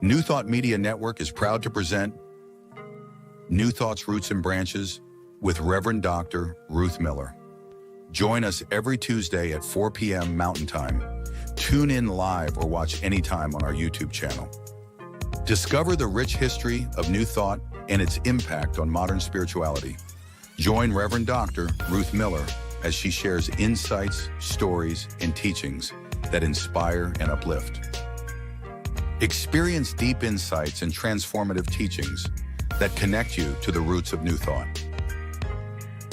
New Thought Media Network is proud to present New Thought's Roots and Branches with Reverend Dr. Ruth Miller. Join us every Tuesday at 4 p.m. Mountain Time. Tune in live or watch anytime on our YouTube channel. Discover the rich history of New Thought and its impact on modern spirituality. Join Reverend Dr. Ruth Miller as she shares insights, stories, and teachings that inspire and uplift. Experience deep insights and transformative teachings that connect you to the roots of New Thought.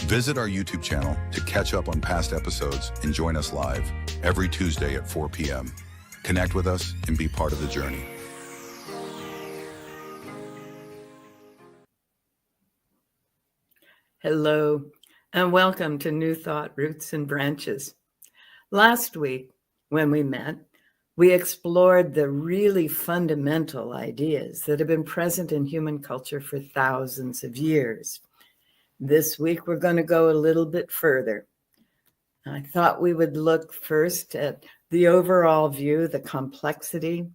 Visit our YouTube channel to catch up on past episodes and join us live every Tuesday at 4 p.m. Connect with us and be part of the journey. Hello, and welcome to New Thought Roots and Branches. Last week, when we met, we explored the really fundamental ideas that have been present in human culture for thousands of years. This week, we're going to go a little bit further. I thought we would look first at the overall view, the complexity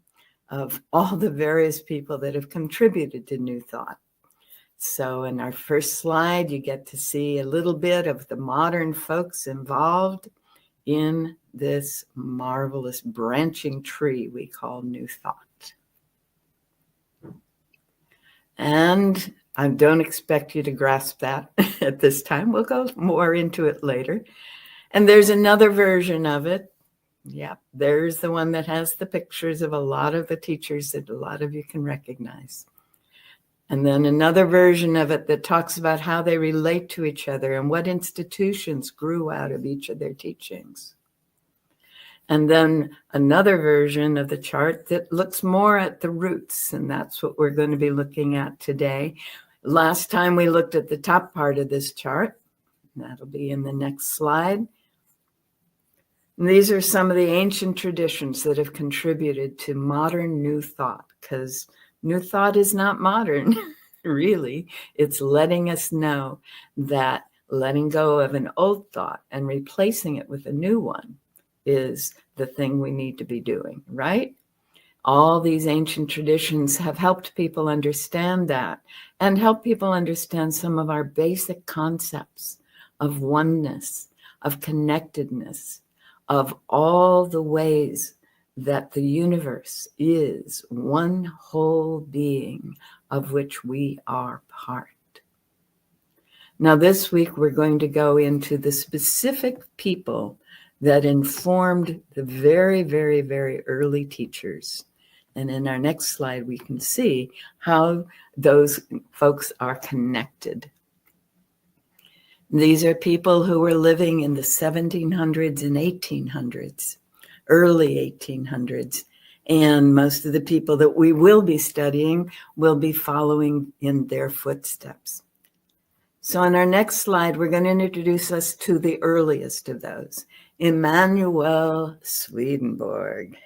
of all the various people that have contributed to New Thought. So in our first slide, you get to see a little bit of the modern folks involved in this marvelous branching tree we call New Thought. And I don't expect you to grasp that at this time. We'll go more into it later. And there's another version of it. Yeah, there's the one that has the pictures of a lot of the teachers that a lot of you can recognize. And then another version of it that talks about how they relate to each other and what institutions grew out of each of their teachings. And then another version of the chart that looks more at the roots, and that's what we're going to be looking at today. Last time we looked at the top part of this chart. That'll be in the next slide. And these are some of the ancient traditions that have contributed to modern New Thought, because New Thought is not modern, really. It's letting us know that letting go of an old thought and replacing it with a new one is the thing we need to be doing, right? All these ancient traditions have helped people understand that and help people understand some of our basic concepts of oneness, of connectedness, of all the ways that the universe is one whole being of which we are part. Now, this week, we're going to go into the specific people that informed the very, very, very early teachers. And in our next slide, we can see how those folks are connected. These are people who were living in the 1700s and 1800s. Early 1800s, and most of the people that we will be studying will be following in their footsteps. So on our next slide, we're going to introduce us to the earliest of those, Emanuel Swedenborg.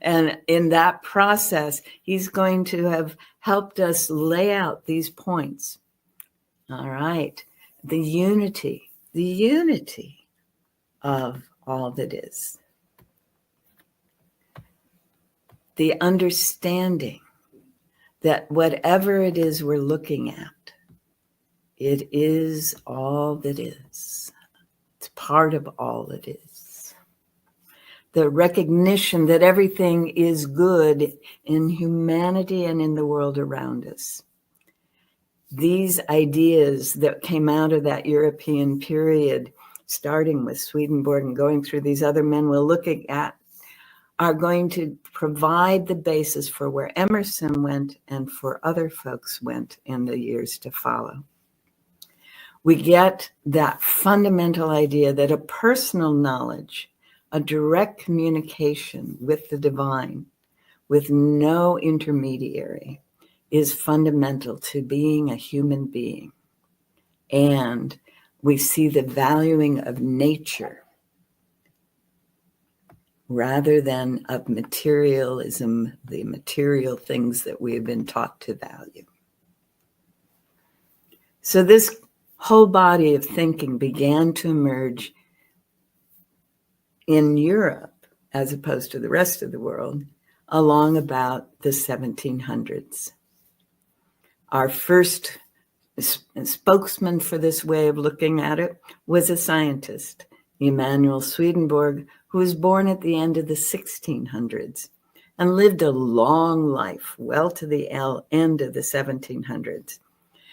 And in that process, he's going to have helped us lay out these points. All right, the unity of all that is. The understanding that whatever it is we're looking at, it is all that is. It's part of all it is. The recognition that everything is good in humanity and in the world around us. These ideas that came out of that European period, starting with Swedenborg and going through these other men we're looking at, are going to provide the basis for where Emerson went and for other folks went in the years to follow. We get that fundamental idea that a personal knowledge, a direct communication with the divine, with no intermediary, is fundamental to being a human being. And we see the valuing of nature rather than of materialism, the material things that we have been taught to value. So this whole body of thinking began to emerge in Europe, as opposed to the rest of the world, along about the 1700s. Our first spokesman for this way of looking at it was a scientist, Emanuel Swedenborg, who was born at the end of the 1600s and lived a long life, well to the end of the 1700s.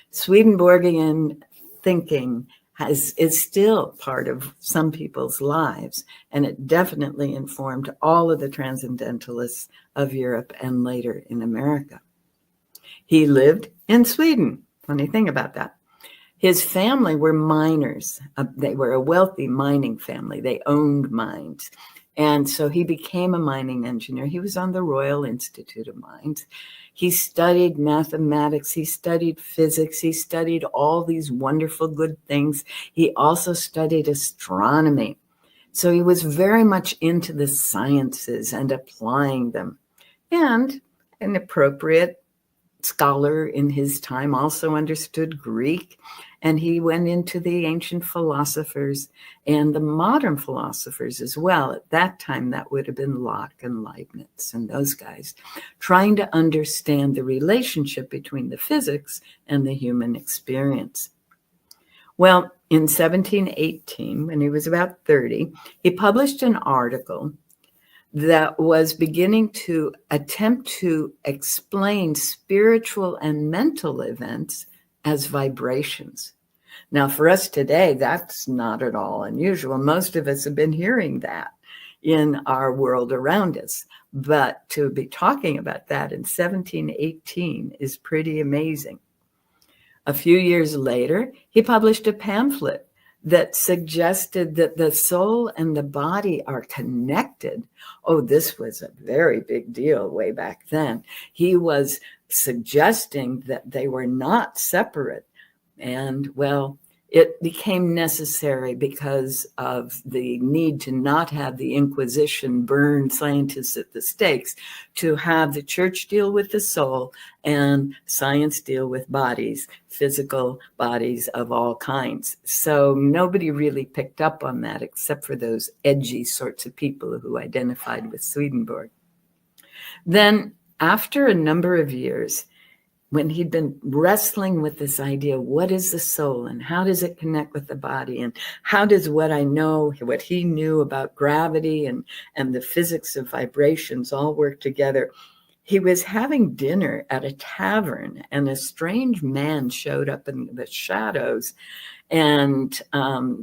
Swedenborgian thinking is still part of some people's lives, and it definitely informed all of the transcendentalists of Europe and later in America. He lived in Sweden. Funny thing about that. His family were miners. They were a wealthy mining family. They owned mines. And so he became a mining engineer. He was on the Royal Institute of Mines. He studied mathematics. He studied physics. He studied all these wonderful good things. He also studied astronomy. So he was very much into the sciences and applying them. And an appropriate scholar in his time also understood Greek, and he went into the ancient philosophers and the modern philosophers as well. At that time, that would have been Locke and Leibniz and those guys, trying to understand the relationship between the physics and the human experience. Well, in 1718, when he was about 30, he published an article that was beginning to attempt to explain spiritual and mental events as vibrations. Now, for us today, that's not at all unusual. Most of us have been hearing that in our world around us. But to be talking about that in 1718 is pretty amazing. A few years later, he published a pamphlet that suggested that the soul and the body are connected. Oh, this was a very big deal way back then. He was suggesting that they were not separate. And, well, it became necessary because of the need to not have the Inquisition burn scientists at the stakes, to have the church deal with the soul and science deal with bodies, physical bodies of all kinds. So nobody really picked up on that except for those edgy sorts of people who identified with Swedenborg. Then, after a number of years, when he'd been wrestling with this idea, what is the soul and how does it connect with the body? And how does what I know, what he knew about gravity and the physics of vibrations all work together? He was having dinner at a tavern, and a strange man showed up in the shadows and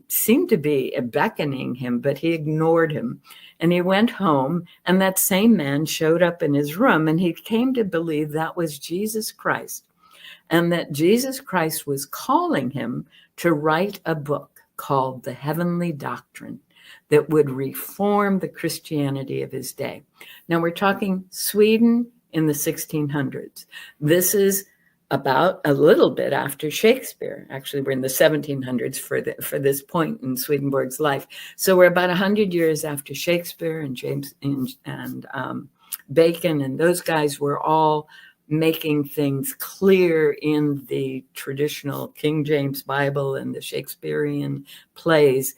seemed to be beckoning him, but he ignored him. And he went home, and that same man showed up in his room, and he came to believe that was Jesus Christ, and that Jesus Christ was calling him to write a book called The Heavenly Doctrine that would reform the Christianity of his day. Now, we're talking Sweden in the 1600s. This is about a little bit after Shakespeare. Actually, we're in the 1700s for this point in Swedenborg's life. So we're about 100 years after Shakespeare and James and Bacon, and those guys were all making things clear in the traditional King James Bible and the Shakespearean plays,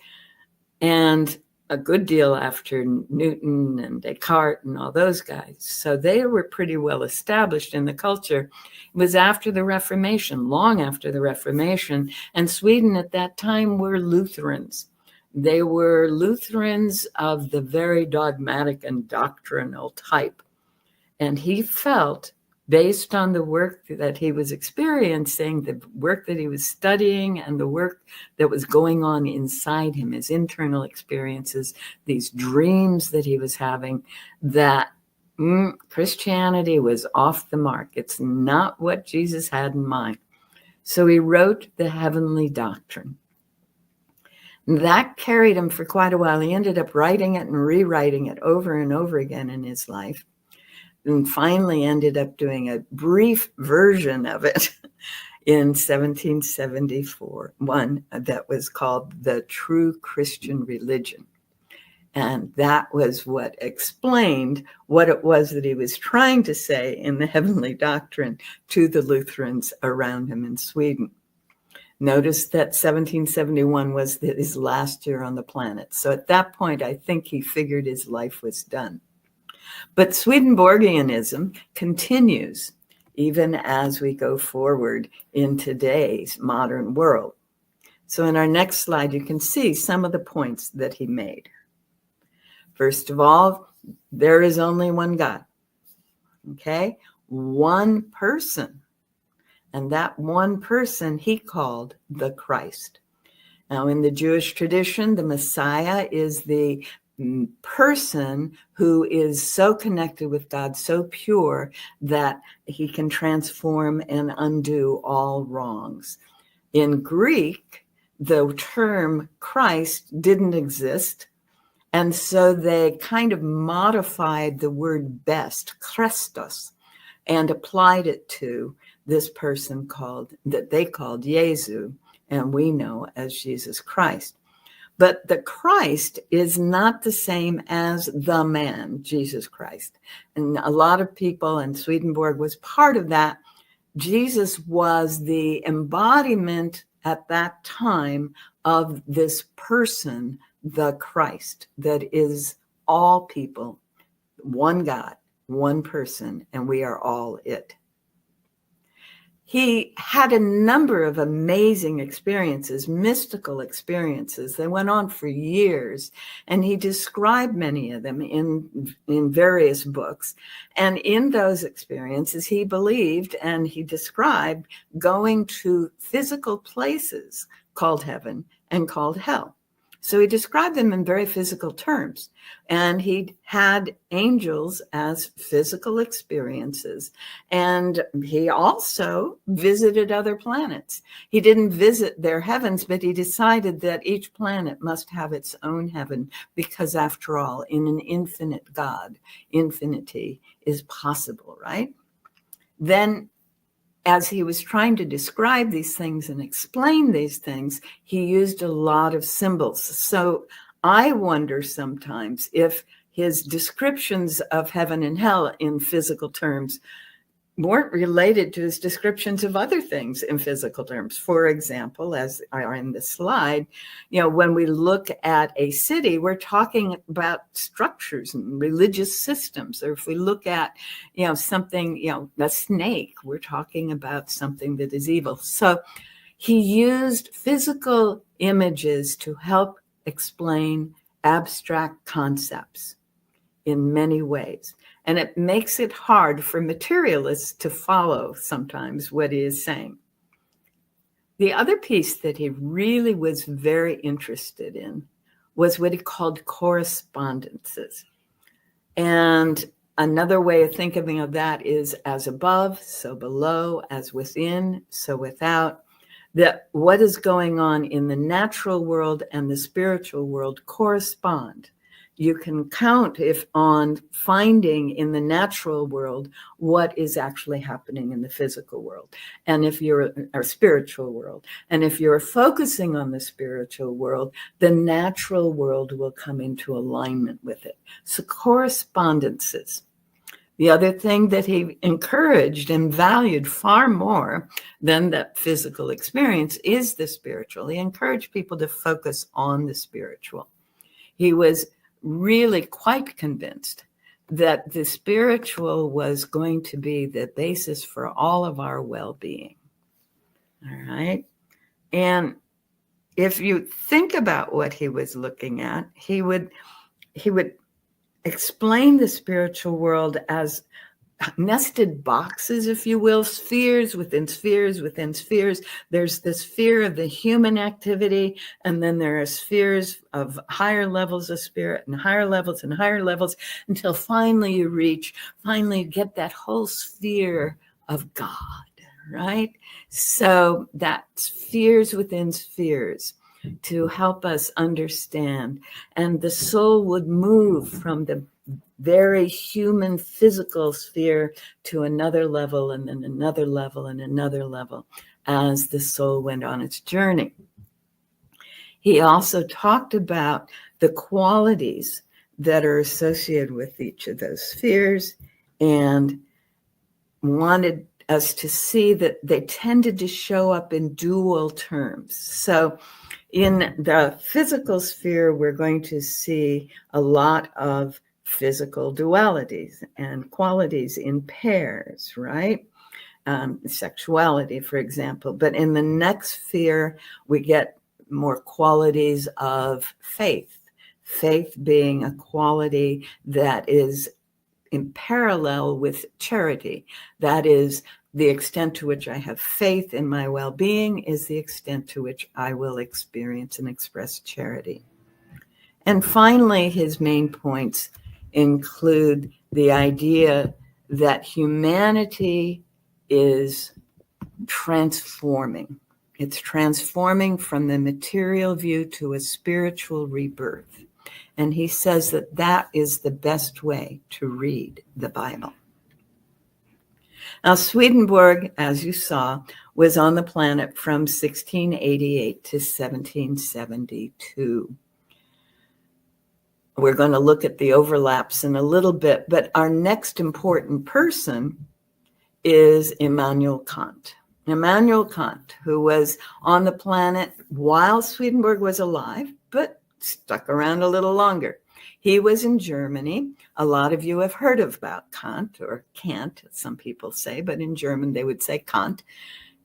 and a good deal after Newton and Descartes and all those guys. So they were pretty well established in the culture. It was after the Reformation, long after the Reformation, and Sweden at that time were Lutherans. They were Lutherans of the very dogmatic and doctrinal type. And he felt, based on the work that he was experiencing, the work that he was studying, and the work that was going on inside him, his internal experiences, these dreams that he was having, that Christianity was off the mark. It's not what Jesus had in mind. So he wrote The Heavenly Doctrine. That carried him for quite a while. He ended up writing it and rewriting it over and over again in his life, and finally ended up doing a brief version of it in 1774, one that was called The True Christian Religion. And that was what explained what it was that he was trying to say in the Heavenly Doctrine to the Lutherans around him in Sweden. Notice that 1771 was his last year on the planet. So at that point, I think he figured his life was done. But Swedenborgianism continues even as we go forward in today's modern world. So in our next slide, you can see some of the points that he made. First of all, there is only one God, okay? One person. And that one person he called the Christ. Now, in the Jewish tradition, the Messiah is the person who is so connected with God, so pure, that he can transform and undo all wrongs. In Greek, the term Christ didn't exist, and so they kind of modified the word best, Christos, and applied it to this person that they called Jesu, and we know as Jesus Christ. But the Christ is not the same as the man, Jesus Christ. And a lot of people, and Swedenborg was part of that, Jesus was the embodiment at that time of this person, the Christ, that is all people, one God, one person, and we are all it. He had a number of amazing experiences, mystical experiences. They went on for years, and he described many of them in various books. And in those experiences, he believed and he described going to physical places called heaven and called hell. So he described them in very physical terms. And he had angels as physical experiences. And he also visited other planets. He didn't visit their heavens, but he decided that each planet must have its own heaven, because after all, in an infinite God, infinity is possible, right? Then, as he was trying to describe these things and explain these things, he used a lot of symbols. So I wonder sometimes if his descriptions of heaven and hell in physical terms weren't related to his descriptions of other things in physical terms. For example, as are in the slide, when we look at a city, we're talking about structures and religious systems. Or if we look at, something, a snake, we're talking about something that is evil. So he used physical images to help explain abstract concepts in many ways. And it makes it hard for materialists to follow sometimes what he is saying. The other piece that he really was very interested in was what he called correspondences. And another way of thinking of that is as above, so below, as within, so without. That what is going on in the natural world and the spiritual world correspond. You can count on finding in the natural world what is actually happening in the physical world, and if you're our spiritual world. And if you're focusing on the spiritual world, the natural world will come into alignment with it. So correspondences. The other thing that he encouraged and valued far more than that physical experience is the spiritual. He encouraged people to focus on the spiritual. He was really quite convinced that the spiritual was going to be the basis for all of our well-being. All right. And if you think about what he was looking at, he would explain the spiritual world as nested boxes, if you will, spheres within spheres within spheres. There's the sphere of the human activity, and then there are spheres of higher levels of spirit and higher levels, until finally you get that whole sphere of God, right? So that spheres within spheres to help us understand. And the soul would move from the very human physical sphere to another level, and then another level and another level as the soul went on its journey. He also talked about the qualities that are associated with each of those spheres, and wanted us to see that they tended to show up in dual terms. So in the physical sphere, we're going to see a lot of physical dualities and qualities in pairs, right? Sexuality, for example. But in the next sphere, we get more qualities of faith. Faith being a quality that is in parallel with charity. That is, the extent to which I have faith in my well-being is the extent to which I will experience and express charity. And finally, his main points include the idea that humanity is transforming. It's transforming from the material view to a spiritual rebirth. And he says that that is the best way to read the Bible. Now, Swedenborg, as you saw, was on the planet from 1688 to 1772. We're going to look at the overlaps in a little bit, but our next important person is Immanuel Kant. Immanuel Kant, who was on the planet while Swedenborg was alive, but stuck around a little longer. He was in Germany. A lot of you have heard about Kant, or Kant, some people say, but in German they would say Kant.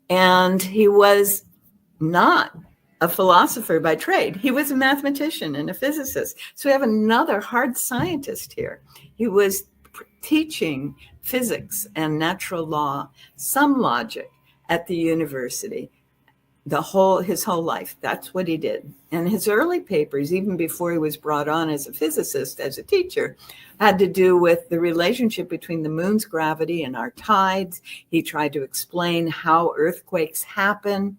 And he was not a philosopher by trade. He was a mathematician and a physicist. So we have another hard scientist here. He was teaching physics and natural law, some logic at the university, his whole life. That's what he did. And his early papers, even before he was brought on as a physicist, as a teacher, had to do with the relationship between the moon's gravity and our tides. He tried to explain how earthquakes happen.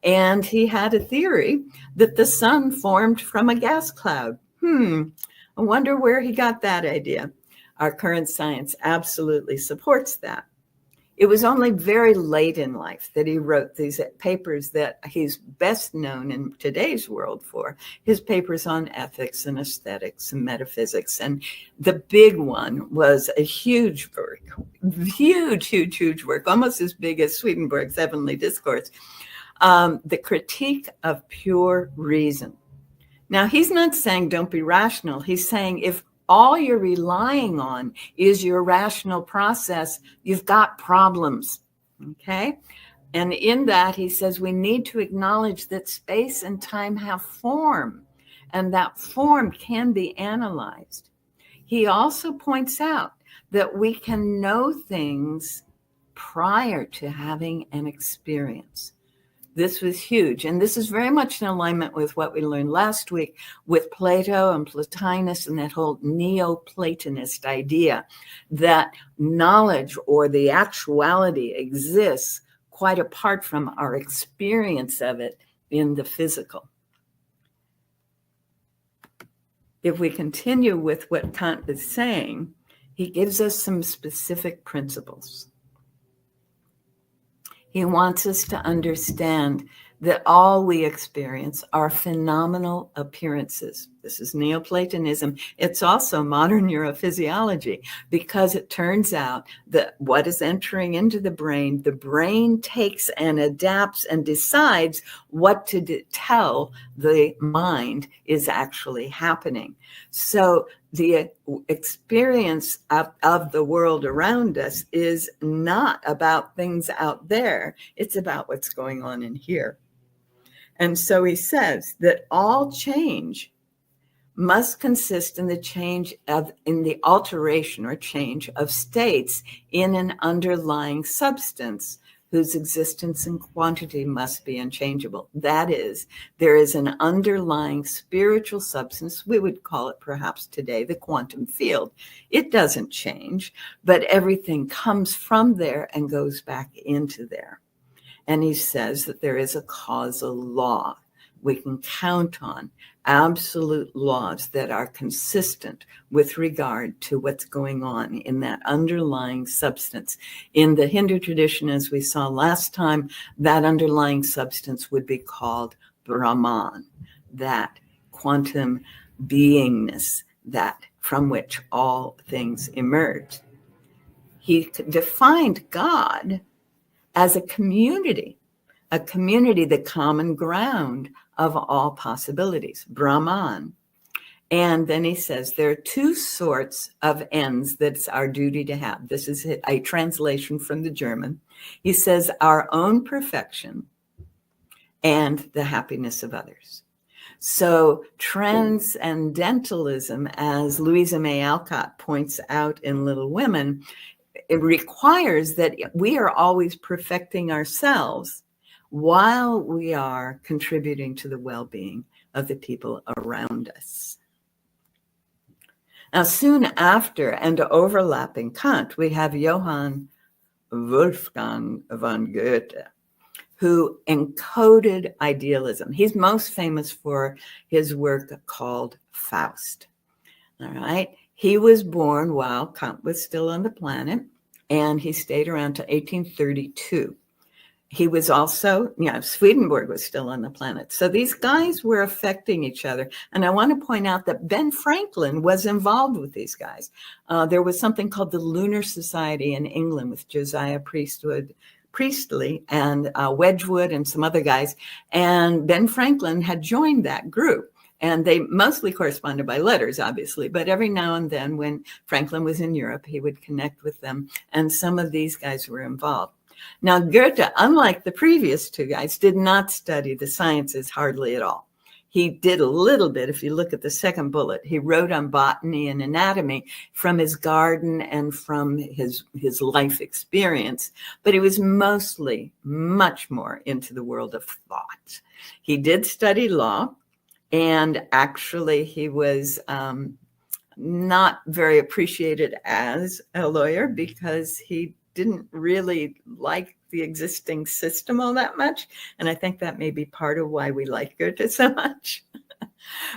And he had a theory that the sun formed from a gas cloud. I wonder where he got that idea. Our current science absolutely supports that. It was only very late in life that he wrote these papers that he's best known in today's world for, his papers on ethics and aesthetics and metaphysics. And the big one was a huge work, huge work, almost as big as Swedenborg's Heavenly Discourse, The Critique of Pure Reason. Now, he's not saying don't be rational. He's saying if all you're relying on is your rational process, you've got problems, okay? And in that, he says we need to acknowledge that space and time have form, and that form can be analyzed. He also points out that we can know things prior to having an experience. This was huge. And this is very much in alignment with what we learned last week with Plato and Plotinus and that whole Neoplatonist idea that knowledge or the actuality exists quite apart from our experience of it in the physical. If we continue with what Kant is saying, he gives us some specific principles. He wants us to understand that all we experience are phenomenal appearances. This is Neoplatonism. It's also modern neurophysiology, because it turns out that what is entering into the brain takes and adapts and decides what to tell the mind is actually happening. So the experience of the world around us is not about things out there. It's about what's going on in here. And so he says that all change must consist in the alteration or change of states in an underlying substance whose existence and quantity must be unchangeable. That is, there is an underlying spiritual substance, we would call it perhaps today the quantum field. It doesn't change, but everything comes from there and goes back into there. And he says that there is a causal law we can count on, absolute laws that are consistent with regard to what's going on in that underlying substance. In the Hindu tradition, as we saw last time, that underlying substance would be called Brahman, that quantum beingness that from which all things emerge. He defined God as a community, the common ground of all possibilities, Brahman. And then he says, there are two sorts of ends that's our duty to have. This is a translation from the German. He says, our own perfection and the happiness of others. So transcendentalism, as Louisa May Alcott points out in Little Women, it requires that we are always perfecting ourselves while we are contributing to the well-being of the people around us. Now, soon after and overlapping Kant, we have Johann Wolfgang von Goethe, who encoded idealism. He's most famous for his work called Faust. All right. He was born while Kant was still on the planet, and he stayed around to 1832. He was also, Swedenborg was still on the planet. So these guys were affecting each other. And I want to point out that Ben Franklin was involved with these guys. There was something called the Lunar Society in England with Josiah Priestley and Wedgwood and some other guys. And Ben Franklin had joined that group. And they mostly corresponded by letters, obviously. But every now and then when Franklin was in Europe, he would connect with them. And some of these guys were involved. Now, Goethe, unlike the previous two guys, did not study the sciences hardly at all. He did a little bit. If you look at the second bullet, he wrote on botany and anatomy from his garden and from his life experience. But he was mostly much more into the world of thought. He did study law, and actually he was not very appreciated as a lawyer because he didn't really like the existing system all that much. And I think that may be part of why we like Goethe so much.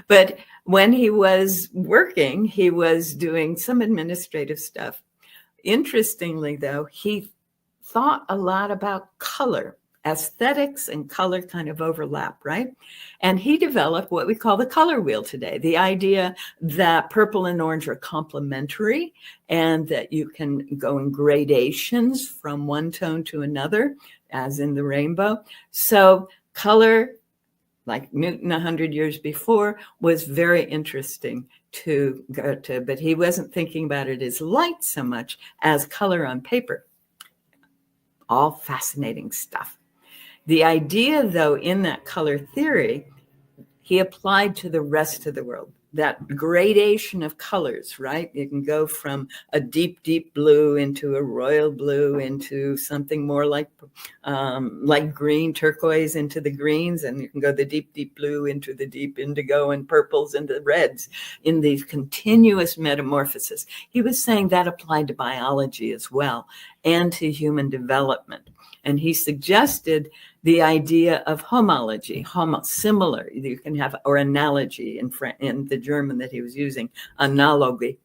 But when he was working, he was doing some administrative stuff. Interestingly, though, he thought a lot about color. Aesthetics and color kind of overlap, right? And he developed what we call the color wheel today, the idea that purple and orange are complementary and that you can go in gradations from one tone to another, as in the rainbow. So color, like Newton 100 years before, was very interesting to Goethe, but he wasn't thinking about it as light so much as color on paper. All fascinating stuff. The idea, though, in that color theory, he applied to the rest of the world, that gradation of colors, right? You can go from a deep, deep blue into a royal blue into something more like green, turquoise into the greens, and you can go the deep, deep blue into the deep indigo and purples into reds in these continuous metamorphoses. He was saying that applied to biology as well and to human development. And he suggested the idea of homology, similar, you can have, or analogy in the German that he was using, analogy,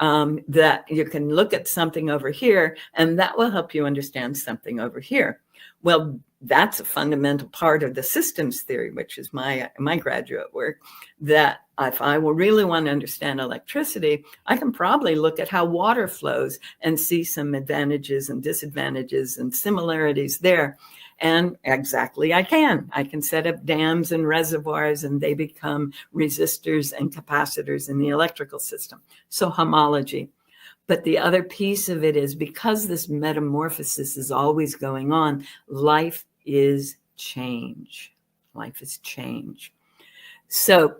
that you can look at something over here and that will help you understand something over here. Well, that's a fundamental part of the systems theory, which is my graduate work, that if I will really want to understand electricity, I can probably look at how water flows and see some advantages and disadvantages and similarities there. And exactly, I can set up dams and reservoirs and they become resistors and capacitors in the electrical system. So homology. But the other piece of it is because this metamorphosis is always going on, life is change. Life is change. So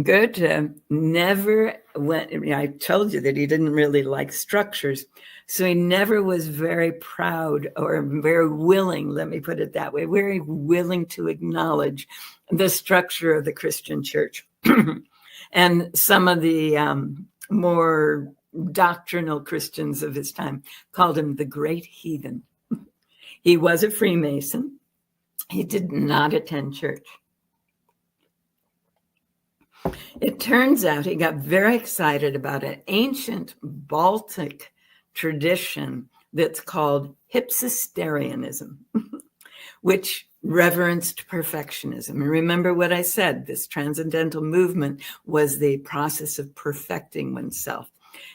Goethe never went, I told you that he didn't really like structures. So he never was very proud or very willing, let me put it that way, very willing to acknowledge the structure of the Christian church. And some of the more doctrinal Christians of his time called him the great heathen. He was a Freemason. He did not attend church. It turns out he got very excited about an ancient Baltic tradition that's called Hypsisterianism, which reverenced perfectionism. And remember what I said, this transcendental movement was the process of perfecting oneself.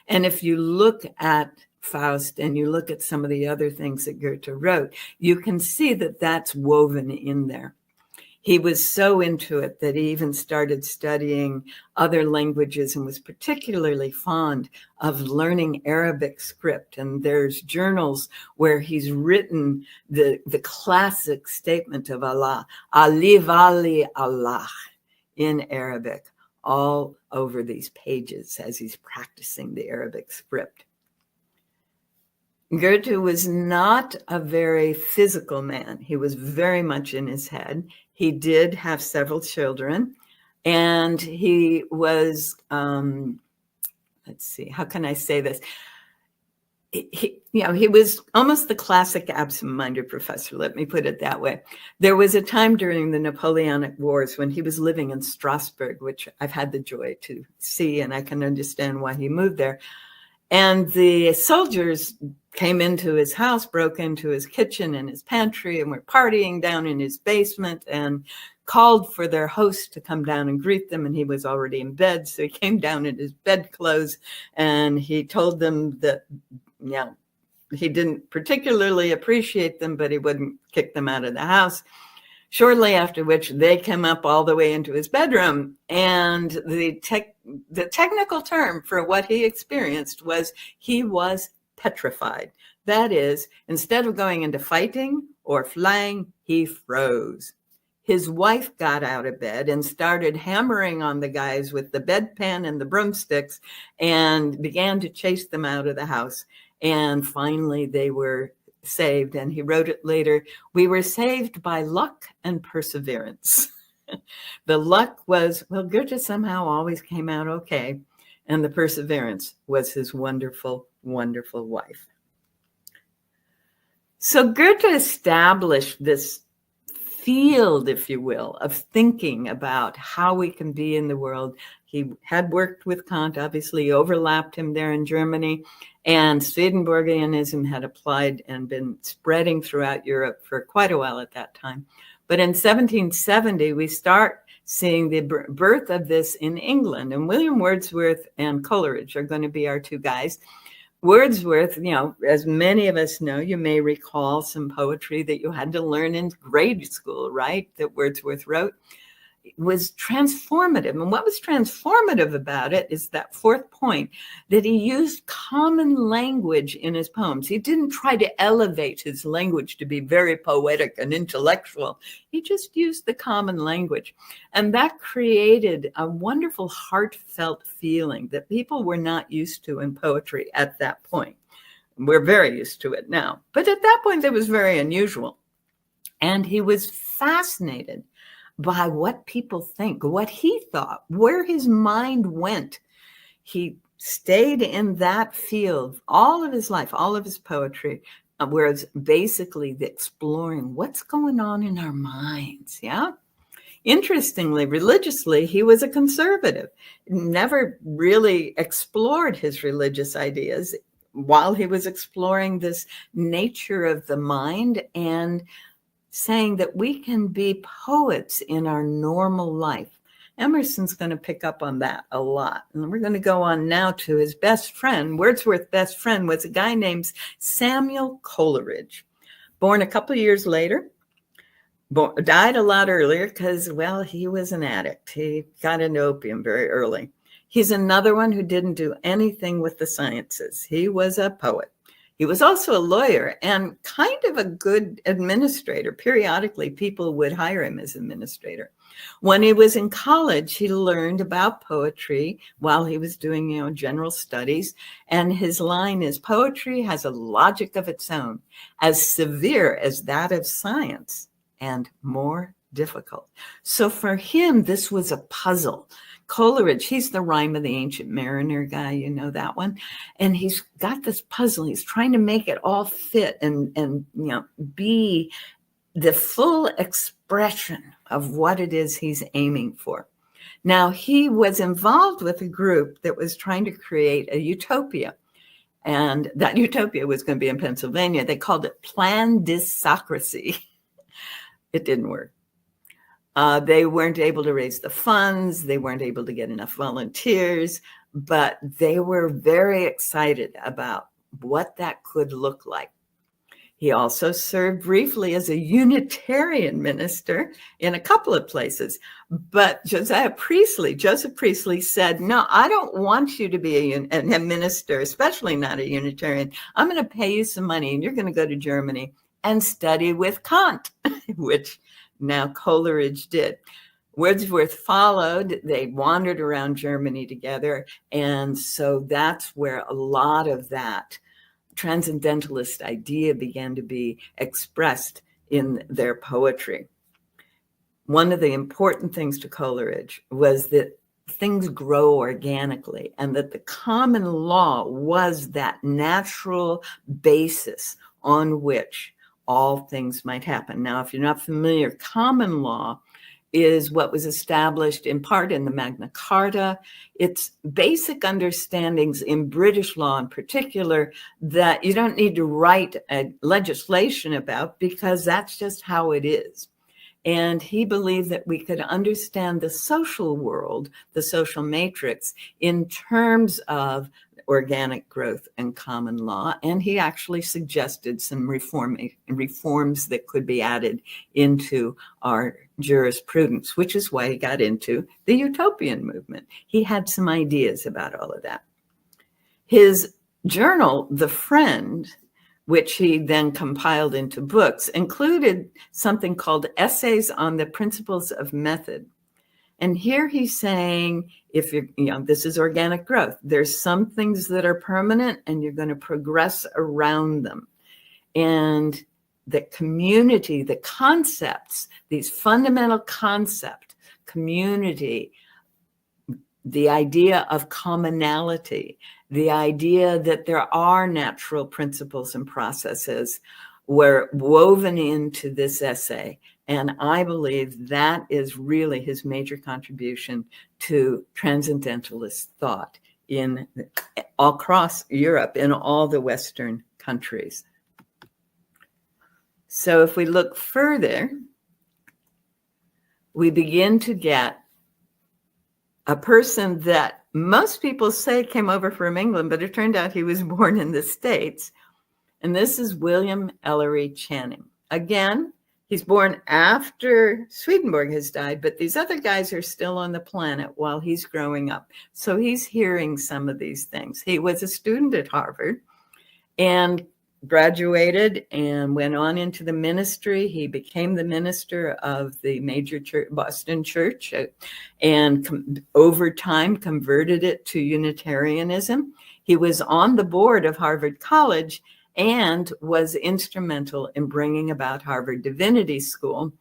And if you look at Faust and you look at some of the other things that Goethe wrote, you can see that that's woven in there. He was so into it that he even started studying other languages and was particularly fond of learning Arabic script. And there's journals where he's written the classic statement of Allah, Ali Vali Allah, in Arabic, all over these pages as he's practicing the Arabic script. Goethe was not a very physical man. He was very much in his head. He did have several children, and he was, let's see, how can I say this? He was almost the classic absent-minded professor, let me put it that way. There was a time during the Napoleonic Wars when he was living in Strasbourg, which I've had the joy to see, and I can understand why he moved there. And the soldiers came into his house, broke into his kitchen and his pantry, and were partying down in his basement and called for their host to come down and greet them. And he was already in bed. So he came down in his bedclothes and he told them that, he didn't particularly appreciate them, but he wouldn't kick them out of the house. Shortly after which they came up all the way into his bedroom, and the technical term for what he experienced was he was petrified. That is, instead of going into fighting or flying, he froze. His wife got out of bed and started hammering on the guys with the bedpan and the broomsticks and began to chase them out of the house. And finally, they were saved. And he wrote it later, we were saved by luck and perseverance. The luck was, well, Goethe somehow always came out okay. And the perseverance was his wonderful, wonderful wife. So Goethe established this field, if you will, of thinking about how we can be in the world. He had worked with Kant, obviously overlapped him there in Germany, and Swedenborgianism had applied and been spreading throughout Europe for quite a while at that time. But in 1770, we start seeing the birth of this in England, and William Wordsworth and Coleridge are going to be our two guys. Wordsworth, as many of us know, you may recall some poetry that you had to learn in grade school, right? That Wordsworth wrote. It was transformative. And what was transformative about it is that fourth point, that he used common language in his poems. He didn't try to elevate his language to be very poetic and intellectual. He just used the common language. And that created a wonderful heartfelt feeling that people were not used to in poetry at that point. We're very used to it now. But at that point, it was very unusual. And he was fascinated by what people think, what he thought, where his mind went. He stayed in that field all of his life, all of his poetry, whereas basically the exploring what's going on in our minds, yeah? Interestingly, religiously, he was a conservative, never really explored his religious ideas while he was exploring this nature of the mind and saying that we can be poets in our normal life. Emerson's going to pick up on that a lot. And we're going to go on now to his best friend. Wordsworth's best friend was a guy named Samuel Coleridge, born a couple of years later, died a lot earlier because, well, he was an addict. He got into opium very early. He's another one who didn't do anything with the sciences. He was a poet. He was also a lawyer and kind of a good administrator. Periodically, people would hire him as administrator. When he was in college, he learned about poetry while he was doing, general studies. And his line is, poetry has a logic of its own, as severe as that of science and more difficult. So for him, this was a puzzle. Coleridge, he's the Rime of the Ancient Mariner guy, that one. And he's got this puzzle. He's trying to make it all fit and be the full expression of what it is he's aiming for. Now, he was involved with a group that was trying to create a utopia. And that utopia was going to be in Pennsylvania. They called it Plandisocracy. It didn't work. They weren't able to raise the funds. They weren't able to get enough volunteers, but they were very excited about what that could look like. He also served briefly as a Unitarian minister in a couple of places. But Joseph Priestley said, no, I don't want you to be a minister, especially not a Unitarian. I'm going to pay you some money and you're going to go to Germany and study with Kant, which now Coleridge did. Wordsworth followed. They wandered around Germany together. And so that's where a lot of that transcendentalist idea began to be expressed in their poetry. One of the important things to Coleridge was that things grow organically and that the common law was that natural basis on which all things might happen. Now, if you're not familiar, common law is what was established in part in the Magna Carta. It's basic understandings in British law in particular that you don't need to write a legislation about because that's just how it is. And he believed that we could understand the social world, the social matrix, in terms of organic growth and common law. And he actually suggested some reforms that could be added into our jurisprudence, which is why he got into the utopian movement. He had some ideas about all of that. His journal, The Friend, which he then compiled into books, included something called Essays on the Principles of Method. And here he's saying, if you're, this is organic growth. There's some things that are permanent and you're going to progress around them. And the community, the concepts, these fundamental concepts, community, the idea of commonality, the idea that there are natural principles and processes were woven into this essay. And I believe that is really his major contribution to transcendentalist thought in all across Europe, in all the Western countries. So if we look further, we begin to get a person that most people say came over from England, but it turned out he was born in the States. And this is William Ellery Channing. Again, he's born after Swedenborg has died, but these other guys are still on the planet while he's growing up. So he's hearing some of these things. He was a student at Harvard and graduated and went on into the ministry. He became the minister of the major church, Boston church, and over time converted it to Unitarianism. He was on the board of Harvard College and was instrumental in bringing about Harvard Divinity School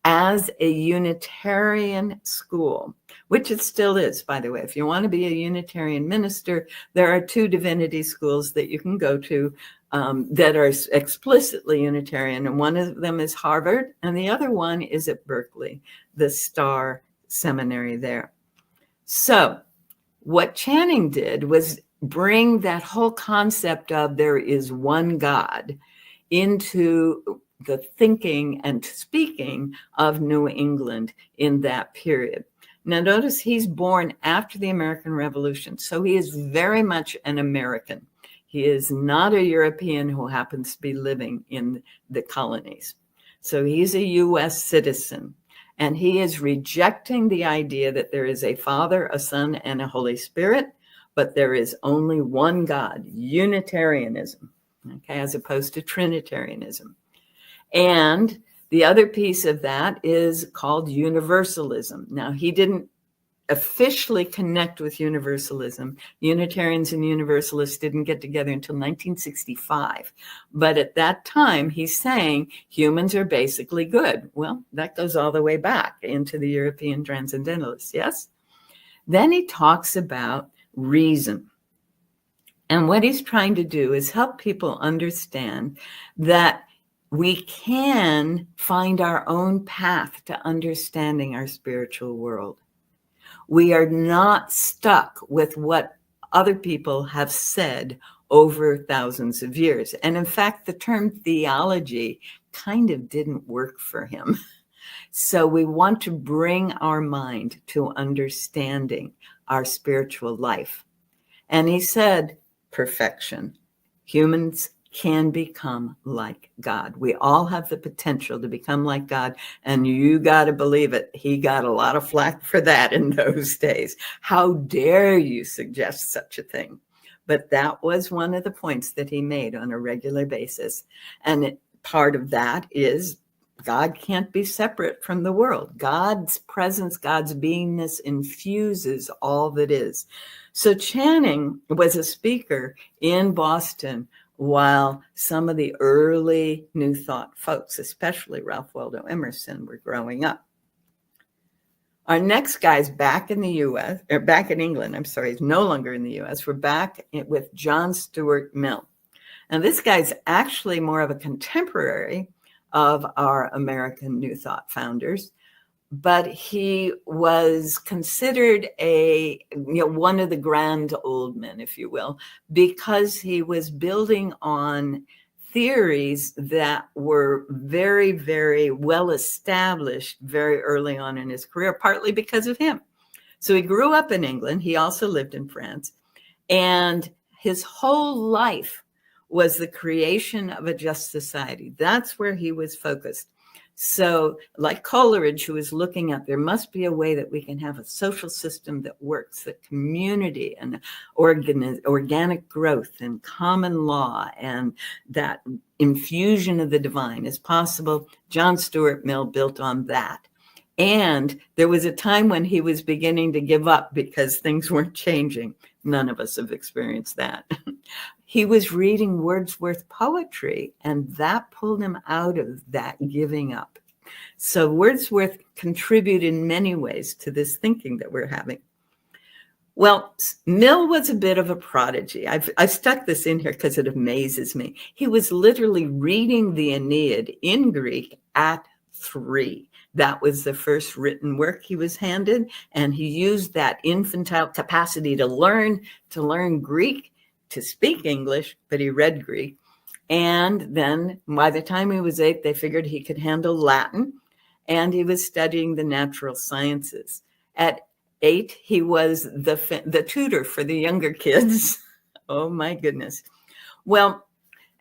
as a Unitarian school, which it still is, by the way. If you want to be a Unitarian minister, there are 2 divinity schools that you can go to that are explicitly Unitarian. And one of them is Harvard, and the other one is at Berkeley, the Star Seminary there. So what Channing did was bring that whole concept of there is one God into the thinking and speaking of New England in that period. Now, notice he's born after the American Revolution, so he is very much an American. He is not a European who happens to be living in the colonies. So he's a U.S. citizen, and he is rejecting the idea that there is a Father, a Son, and a Holy Spirit, but there is only one God, Unitarianism, okay, as opposed to Trinitarianism. And the other piece of that is called universalism. Now, he didn't officially connect with universalism. Unitarians and Universalists didn't get together until 1965. But at that time, he's saying humans are basically good. Well, that goes all the way back into the European transcendentalists, yes? Then he talks about reason. And what he's trying to do is help people understand that we can find our own path to understanding our spiritual world. We are not stuck with what other people have said over thousands of years. And in fact, the term theology kind of didn't work for him. So we want to bring our mind to understanding our spiritual life. And he said, perfection. Humans can become like God. We all have the potential to become like God, and you got to believe it. He got a lot of flack for that in those days. How dare you suggest such a thing? But that was one of the points that he made on a regular basis. And part of that is God can't be separate from the world. God's presence, God's beingness infuses all that is. So Channing was a speaker in Boston while some of the early New Thought folks, especially Ralph Waldo Emerson, were growing up. Our next guy's back in the U.S., or back in England, I'm sorry, he's no longer in the U.S. We're back with John Stuart Mill. And this guy's actually more of a contemporary of our American New Thought founders, but he was considered one of the grand old men, if you will, because he was building on theories that were very, very well established very early on in his career, partly because of him. So he grew up in England. He also lived in France. And his whole life was the creation of a just society. That's where he was focused. So like Coleridge, who was looking at, there must be a way that we can have a social system that works, that community and organic growth and common law and that infusion of the divine is possible. John Stuart Mill built on that. And there was a time when he was beginning to give up because things weren't changing. None of us have experienced that. He was reading Wordsworth poetry, and that pulled him out of that giving up. So Wordsworth contributed in many ways to this thinking that we're having. Well, Mill was a bit of a prodigy. I've stuck this in here because it amazes me. He was literally reading the Aeneid in Greek at 3. That was the first written work he was handed, and he used that infantile capacity to learn Greek, to speak English, but he read Greek. And then by the time he was 8, they figured he could handle Latin, and he was studying the natural sciences. At 8, he was the tutor for the younger kids. Oh my goodness. Well,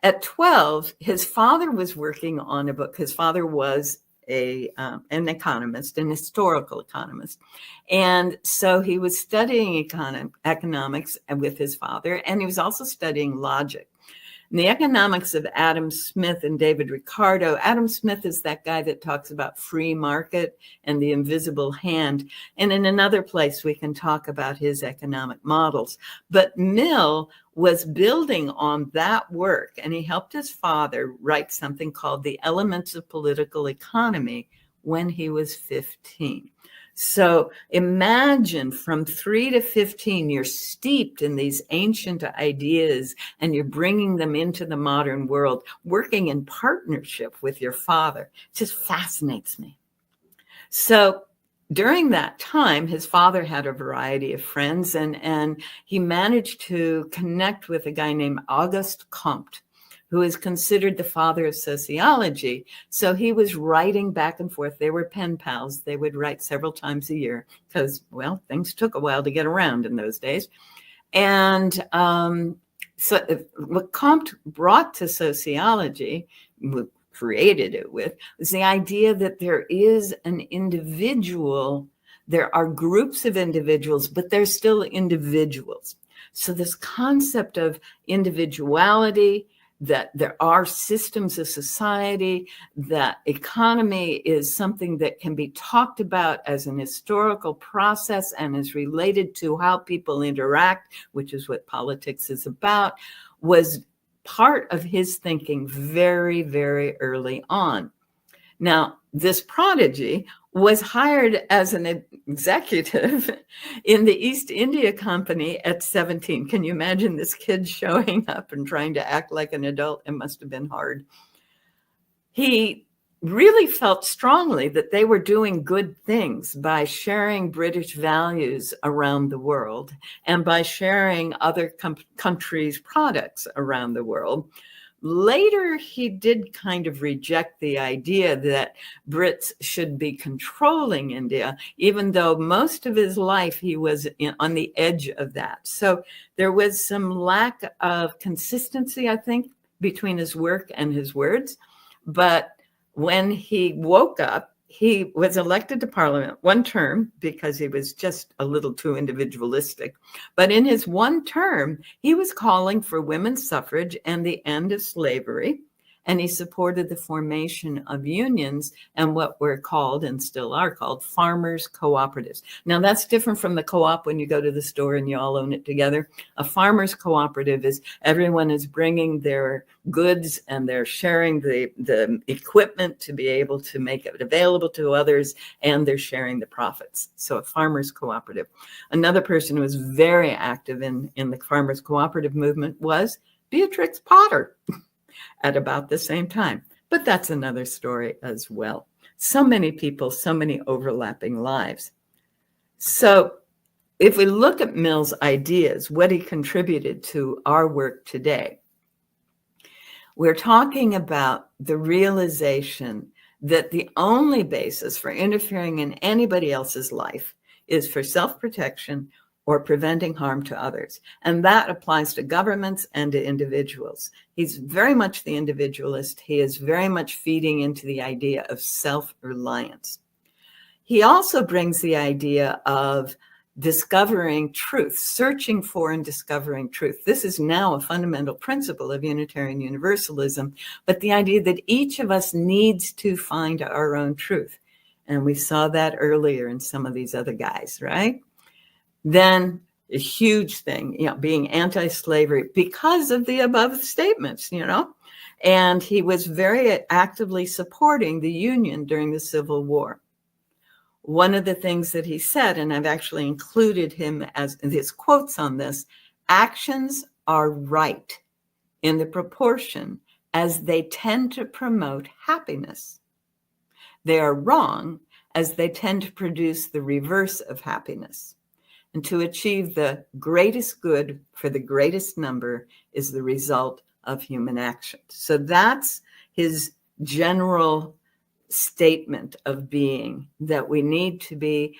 at 12, his father was working on a book. His father was an economist, an historical economist. And so he was studying economics with his father, and he was also studying logic. And the economics of Adam Smith and David Ricardo. Adam Smith is that guy that talks about free market and the invisible hand. And in another place, we can talk about his economic models. But Mill was building on that work, and he helped his father write something called The Elements of Political Economy when he was 15. So imagine from 3 to 15, you're steeped in these ancient ideas and you're bringing them into the modern world, working in partnership with your father. It just fascinates me. So during that time, his father had a variety of friends, and he managed to connect with a guy named Auguste Comte, who is considered the father of sociology. So he was writing back and forth. They were pen pals. They would write several times a year because, well, things took a while to get around in those days. And so what Comte brought to sociology, created it with, was the idea that there is an individual, there are groups of individuals, but they're still individuals. So this concept of individuality, that there are systems of society, that economy is something that can be talked about as an historical process and is related to how people interact, which is what politics is about, was part of his thinking very, very early on. Now, this prodigy was hired as an executive in the East India Company at 17. Can you imagine this kid showing up and trying to act like an adult? It must have been hard. He really felt strongly that they were doing good things by sharing British values around the world and by sharing other countries' products around the world. Later, he did kind of reject the idea that Brits should be controlling India, even though most of his life he was on the edge of that. So there was some lack of consistency, I think, between his work and his words. But when he woke up, he was elected to Parliament one term because he was just a little too individualistic. But in his one term, he was calling for women's suffrage and the end of slavery. And he supported the formation of unions and what were called, and still are called, farmers' cooperatives. Now, that's different from the co-op when you go to the store and you all own it together. A farmers' cooperative is everyone is bringing their goods and they're sharing the equipment to be able to make it available to others, and they're sharing the profits. So a farmers' cooperative. Another person who was very active in the farmers' cooperative movement was Beatrix Potter. At about the same time. But that's another story as well. So many people, so many overlapping lives. So if we look at Mill's ideas, what he contributed to our work today, we're talking about the realization that the only basis for interfering in anybody else's life is for self-protection or preventing harm to others. And that applies to governments and to individuals. He's very much the individualist. He is very much feeding into the idea of self-reliance. He also brings the idea of discovering truth, searching for and discovering truth. This is now a fundamental principle of Unitarian Universalism, but the idea that each of us needs to find our own truth. And we saw that earlier in some of these other guys, right? Then a huge thing, being anti-slavery because of the above statements, and he was very actively supporting the Union during the Civil War. One of the things that he said, and I've actually included him as his quotes on this, actions are right in the proportion as they tend to promote happiness. They are wrong as they tend to produce the reverse of happiness. And to achieve the greatest good for the greatest number is the result of human action. So that's his general statement of being, that we need to be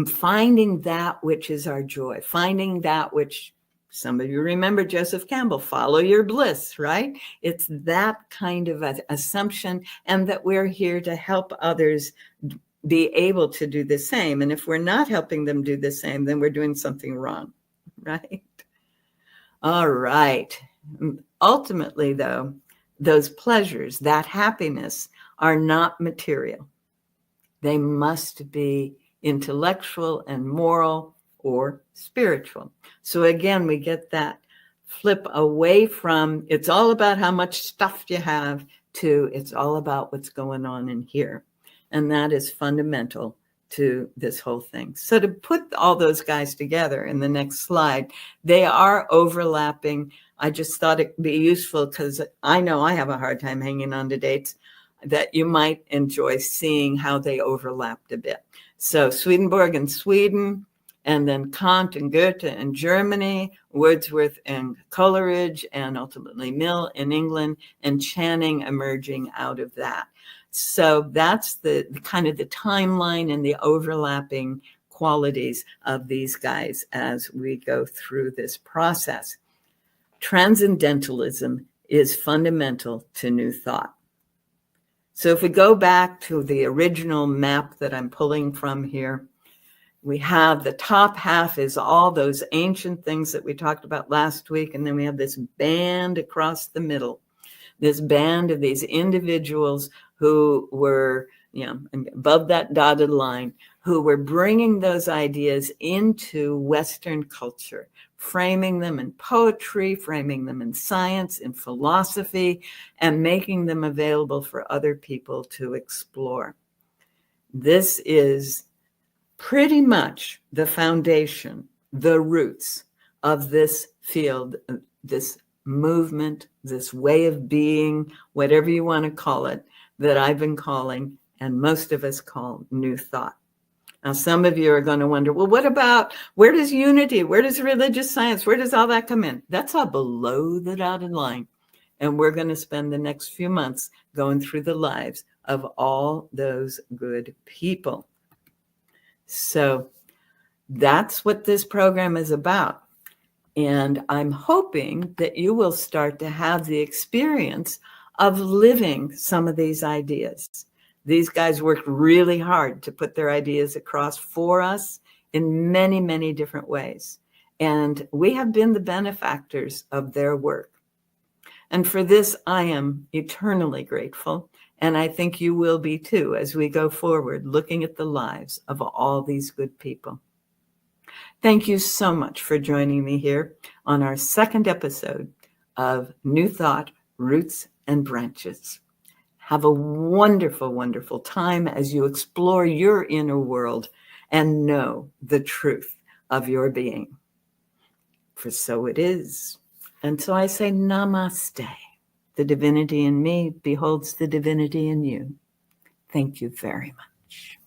finding that which is our joy, finding that which, some of you remember Joseph Campbell, follow your bliss, right? It's that kind of an assumption, and that we're here to help others be able to do the same. And if we're not helping them do the same, then we're doing something wrong, right? All right. Ultimately, though, those pleasures, that happiness, are not material. They must be intellectual and moral or spiritual. So again, we get that flip away from it's all about how much stuff you have to it's all about what's going on in here. And that is fundamental to this whole thing. So to put all those guys together in the next slide, they are overlapping. I just thought it'd be useful because I know I have a hard time hanging on to dates, that you might enjoy seeing how they overlapped a bit. So Swedenborg in Sweden, and then Kant and Goethe in Germany, Wordsworth and Coleridge, and ultimately Mill in England, and Channing emerging out of that. So that's the kind of the timeline and the overlapping qualities of these guys as we go through this process. Transcendentalism is fundamental to New Thought. So if we go back to the original map that I'm pulling from here, we have the top half is all those ancient things that we talked about last week, and then we have this band across the middle, this band of these individuals who were, above that dotted line, who were bringing those ideas into Western culture, framing them in poetry, framing them in science, in philosophy, and making them available for other people to explore. This is pretty much the foundation, the roots of this field, this movement, this way of being, whatever you want to call it, that I've been calling, and most of us call, New Thought. Now, some of you are going to wonder, well, what about, where does unity, where does religious science, where does all that come in? That's all below the dotted line. And we're going to spend the next few months going through the lives of all those good people. So that's what this program is about. And I'm hoping that you will start to have the experience of living some of these ideas. These guys worked really hard to put their ideas across for us in many, many different ways. And we have been the benefactors of their work. And for this, I am eternally grateful. And I think you will be too, as we go forward, looking at the lives of all these good people. Thank you so much for joining me here on our second episode of New Thought, Roots and Branches. Have a wonderful, wonderful time as you explore your inner world and know the truth of your being. For so it is. And so I say namaste. The divinity in me beholds the divinity in you. Thank you very much.